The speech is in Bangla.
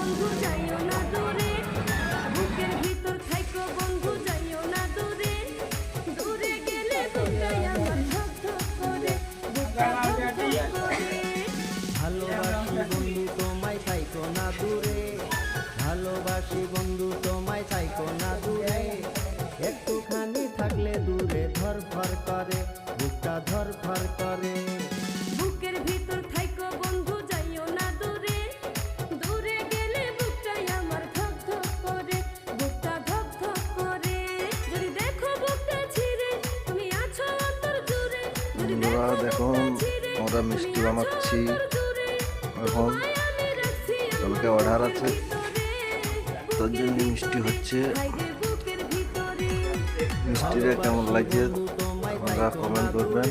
বন্ধু যাইও না দূরে, বুকের ভিতর থাইকো বন্ধু যাইও না দূরে, দূরে গেলে বুকটাই আমার ধক ধক করে, বুকটা ধক ধক করে। ভালোবাসি বন্ধু তোমায় থাইকো না দূরে, ভালোবাসি বন্ধু তোমায় থাইকো না দূরে, একটুখানি থাকলে দূরে ধরফর করে, বুকটা ধরফর করে। বুকের ভিতর থাইকো বন্ধু যাইও না দূরে, দূরে গেলে বুকটাই আমার ধক ধক করে, বুকটা ধক ধক করে। যদি দেখো বুকটা ছিঁড়ে তুমি আছো অন্তর জুড়ে, যদি বন্ধুরা দেখো দেখুন বুকটা ছিঁড়ে আমরা তুমি মিষ্টি আছো বানাচ্ছি। অন্তর জুড়ে, এখন তোমায় আমি রাখছি আমার কালকে অর্ডার বুকের আছে, ভিতরে, তার বুকের জন্য মিষ্টি ভিতরে, হচ্ছে। হায়রে বুকের ভিতরে। মিষ্টিটা কেমন লাগছে আপনারা কমেন্ট করবেন।